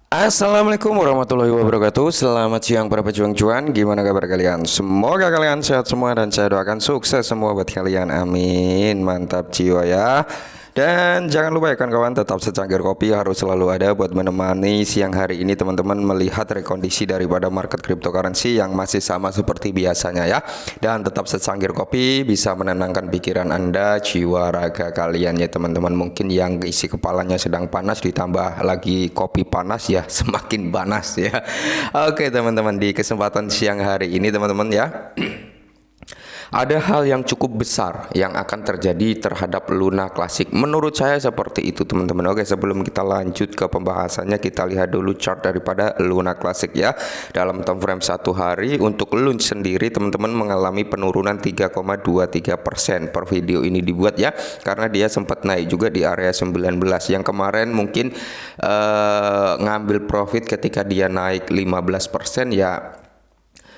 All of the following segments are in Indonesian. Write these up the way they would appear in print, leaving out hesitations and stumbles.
Assalamualaikum warahmatullahi wabarakatuh. Selamat siang para pejuang cuan. Gimana kabar kalian? Semoga kalian sehat semua dan saya doakan sukses semua buat kalian. Amin. Mantap jiwa ya. Dan jangan lupa ya kawan, tetap secangkir kopi harus selalu ada buat menemani siang hari ini teman-teman melihat rekondisi daripada market cryptocurrency yang masih sama seperti biasanya ya. Dan tetap secangkir kopi bisa menenangkan pikiran Anda, jiwa raga kalian ya teman-teman. Mungkin yang isi kepalanya sedang panas ditambah lagi kopi panas ya, semakin panas ya. Oke teman-teman, di kesempatan siang hari ini teman-teman ya, ada hal yang cukup besar yang akan terjadi terhadap Luna Classic. Menurut saya seperti itu teman-teman. Oke, sebelum kita lanjut ke pembahasannya, kita lihat dulu chart daripada Luna Classic ya. Dalam time frame 1 hari untuk launch sendiri teman-teman mengalami penurunan 3,23% per video ini dibuat ya. Karena dia sempat naik juga di area 19 yang kemarin mungkin ngambil profit ketika dia naik 15% ya.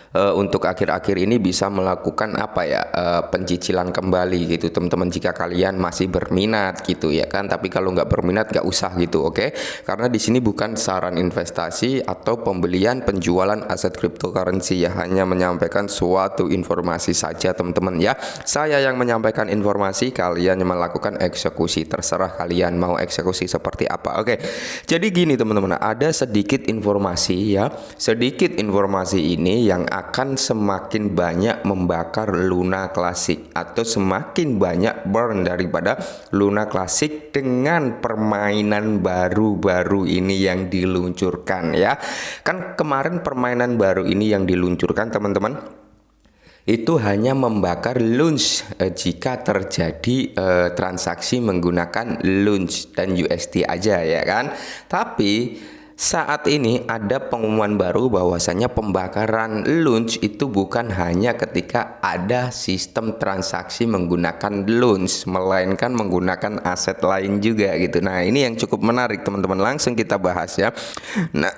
Untuk akhir-akhir ini bisa melakukan apa ya, pencicilan kembali gitu teman-teman, jika kalian masih berminat gitu ya kan. Tapi kalau nggak berminat nggak usah gitu, oke? Karena di sini bukan saran investasi atau pembelian penjualan aset cryptocurrency ya, hanya menyampaikan suatu informasi saja teman-teman ya. Saya yang menyampaikan informasi, kalian yang melakukan eksekusi, terserah kalian mau eksekusi seperti apa. Oke, jadi gini teman-teman, ada sedikit informasi ya, sedikit informasi ini yang akan semakin banyak membakar Luna Classic atau semakin banyak burn daripada Luna Classic dengan permainan baru-baru ini yang diluncurkan ya. Kan kemarin permainan baru ini yang diluncurkan teman-teman itu hanya membakar launch jika terjadi transaksi menggunakan launch dan USD aja ya kan. Tapi saat ini ada pengumuman baru bahwasanya pembakaran launch itu bukan hanya ketika ada sistem transaksi menggunakan launch, melainkan menggunakan aset lain juga gitu. Nah, ini yang cukup menarik teman-teman, langsung kita bahas ya. Nah,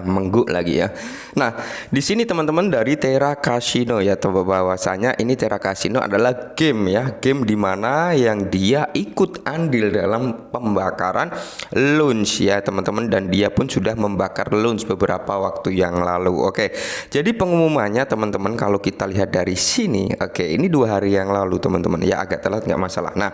mengguk lagi ya. Nah, di sini teman-teman dari Terra Casino ya, bahwasanya ini Terra Casino adalah game ya, game dimana yang dia ikut andil dalam pembakaran launch ya teman-teman, dan dia pun sudah membakar launch beberapa waktu yang lalu. Oke, jadi pengumumannya teman-teman kalau kita lihat dari sini, oke, ini 2 hari yang lalu teman-teman ya, agak telat nggak masalah. Nah,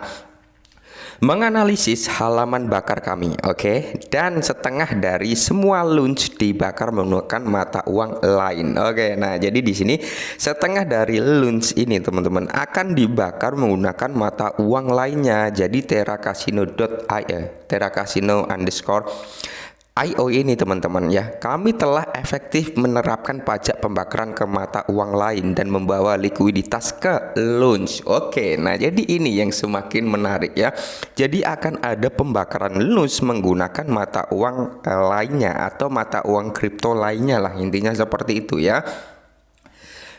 menganalisis halaman bakar kami, oke, dan setengah dari semua launch dibakar menggunakan mata uang lain. Oke, nah jadi di sini setengah dari launch ini teman-teman akan dibakar menggunakan mata uang lainnya. Jadi Terra Casino underscore IO ini teman-teman ya, kami telah efektif menerapkan pajak pembakaran ke mata uang lain dan membawa likuiditas ke launch. Oke, nah jadi ini yang semakin menarik ya. Jadi akan ada pembakaran launch menggunakan mata uang lainnya atau mata uang kripto lainnya lah, intinya seperti itu ya.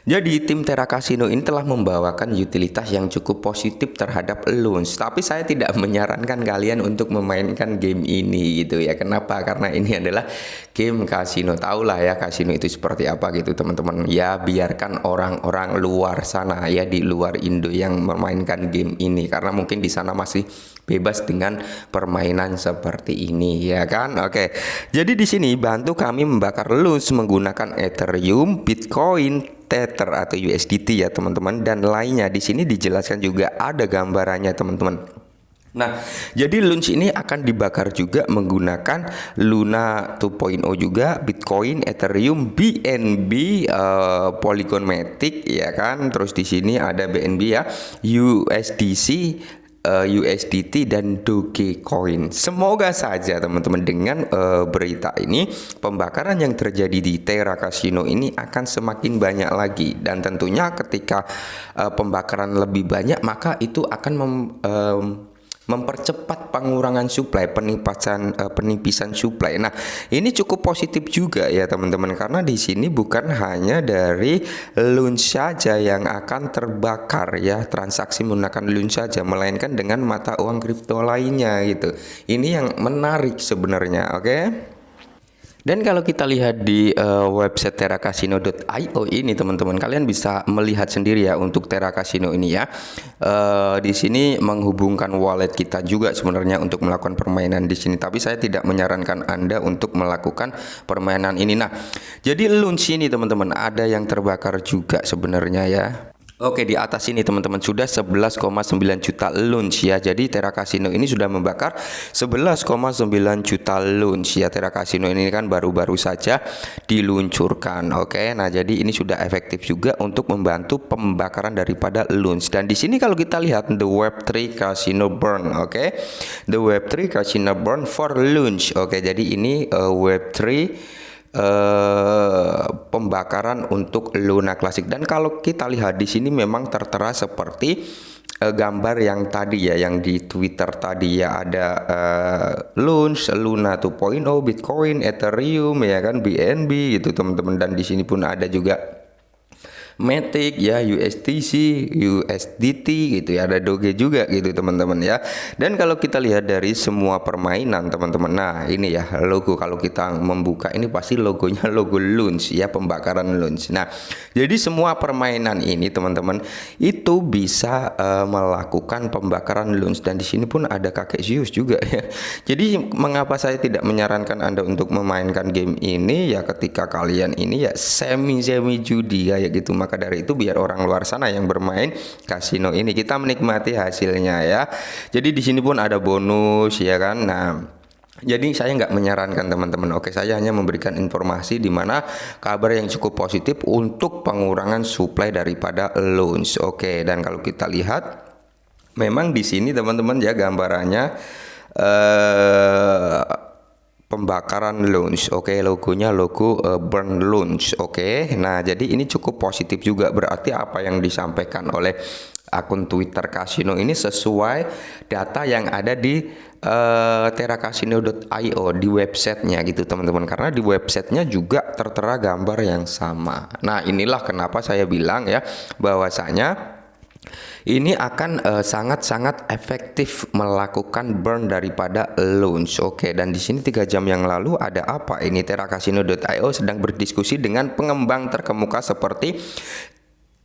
Jadi tim Terra Casino ini telah membawakan utilitas yang cukup positif terhadap launch. Tapi saya tidak menyarankan kalian untuk memainkan game ini gitu ya. Kenapa? Karena ini adalah game kasino. Tahulah ya kasino itu seperti apa gitu teman-teman. Ya biarkan orang-orang luar sana ya, di luar Indo yang memainkan game ini. Karena mungkin di sana masih bebas dengan permainan seperti ini ya kan. Oke. Jadi di sini bantu kami membakar launch menggunakan Ethereum, Bitcoin, Tether atau USDT ya teman-teman, dan lainnya. Di sini dijelaskan juga ada gambarannya teman-teman. Nah, jadi launch ini akan dibakar juga menggunakan Luna 2.0 juga, Bitcoin, Ethereum, BNB, Polygon Matic ya kan. Terus di sini ada BNB ya, USDC, USDT dan Dogecoin. Semoga saja teman-teman dengan berita ini pembakaran yang terjadi di Terra Casino ini akan semakin banyak lagi, dan tentunya ketika pembakaran lebih banyak maka itu akan mempercepat pengurangan supply, penipisan supply. Nah, ini cukup positif juga ya teman-teman, karena di sini bukan hanya dari launch saja yang akan terbakar ya, transaksi menggunakan launch saja, melainkan dengan mata uang kripto lainnya gitu. Ini yang menarik sebenarnya, oke? Dan kalau kita lihat di website terakasino.io ini teman-teman, kalian bisa melihat sendiri ya untuk Terra Casino ini ya. Di sini menghubungkan wallet kita juga sebenarnya untuk melakukan permainan di sini. Tapi saya tidak menyarankan Anda untuk melakukan permainan ini. Nah, jadi launch ini teman-teman ada yang terbakar juga sebenarnya ya. Oke, di atas ini teman-teman sudah 11,9 juta launch ya. Jadi Terra Casino ini sudah membakar 11,9 juta launch ya. Terra Casino ini kan baru-baru saja diluncurkan. Oke, nah jadi ini sudah efektif juga untuk membantu pembakaran daripada launch. Dan di sini kalau kita lihat the Web3 Casino Burn, oke. The Web3 Casino Burn for launch. Oke, jadi ini Web3 pembakaran untuk Luna Classic. Dan kalau kita lihat di sini memang tertera seperti gambar yang tadi ya, yang di Twitter tadi ya, ada launch Luna 2.0, Bitcoin, Ethereum ya kan, BNB gitu teman-teman. Dan di sini pun ada juga Matic ya, USDC, USDT gitu ya, ada Doge juga gitu teman-teman ya. Dan kalau kita lihat dari semua permainan teman-teman, nah ini ya logo, kalau kita membuka ini pasti logonya logo launch ya, pembakaran launch. Nah, jadi semua permainan ini teman-teman itu bisa melakukan pembakaran launch. Dan di sini pun ada kakek Zeus juga ya. Jadi mengapa saya tidak menyarankan Anda untuk memainkan game ini ya, ketika kalian ini ya semi judi kayak gitu. Maka dari itu biar orang luar sana yang bermain kasino ini, kita menikmati hasilnya ya. Jadi di sini pun ada bonus ya kan. Nah, jadi saya nggak menyarankan teman-teman. Oke, saya hanya memberikan informasi di mana kabar yang cukup positif untuk pengurangan supply daripada launch. Oke, dan kalau kita lihat memang di sini teman-teman ya gambarannya pembakaran launch. Oke, logonya logo burn launch. Oke, nah jadi ini cukup positif juga, berarti apa yang disampaikan oleh akun Twitter Casino ini sesuai data yang ada di terakasino.io di websitenya gitu teman-teman, karena di websitenya juga tertera gambar yang sama. Nah, inilah kenapa saya bilang ya bahwasanya ini akan sangat-sangat efektif melakukan burn daripada launch. Oke, dan di sini 3 jam yang lalu ada apa ini? Terakasino.io sedang berdiskusi dengan pengembang terkemuka seperti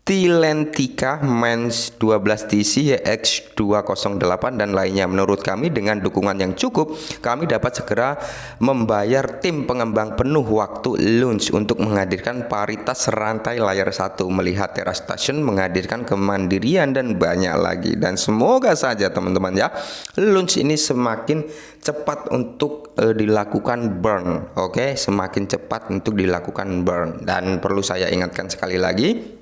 Tilentica, Mens 12TC, X208 dan lainnya. Menurut kami dengan dukungan yang cukup, kami dapat segera membayar tim pengembang penuh waktu launch untuk menghadirkan paritas rantai layar satu, melihat Terra Station menghadirkan kemandirian dan banyak lagi. Dan semoga saja teman-teman ya, launch ini semakin cepat untuk dilakukan burn. Oke, semakin cepat untuk dilakukan burn. Dan perlu saya ingatkan sekali lagi,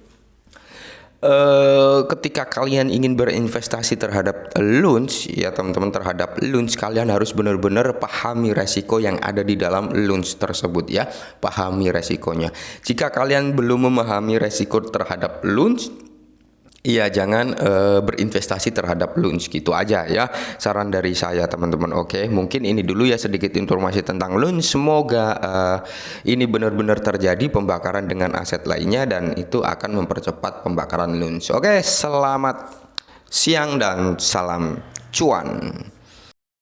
ketika kalian ingin berinvestasi terhadap launch ya teman-teman, terhadap launch kalian harus benar-benar pahami resiko yang ada di dalam launch tersebut ya, pahami resikonya. Jika kalian belum memahami resiko terhadap launch, iya, jangan berinvestasi terhadap launch, gitu aja ya saran dari saya teman-teman. Oke, mungkin ini dulu ya sedikit informasi tentang launch. Semoga ini benar-benar terjadi pembakaran dengan aset lainnya dan itu akan mempercepat pembakaran launch. Oke, selamat siang dan salam cuan.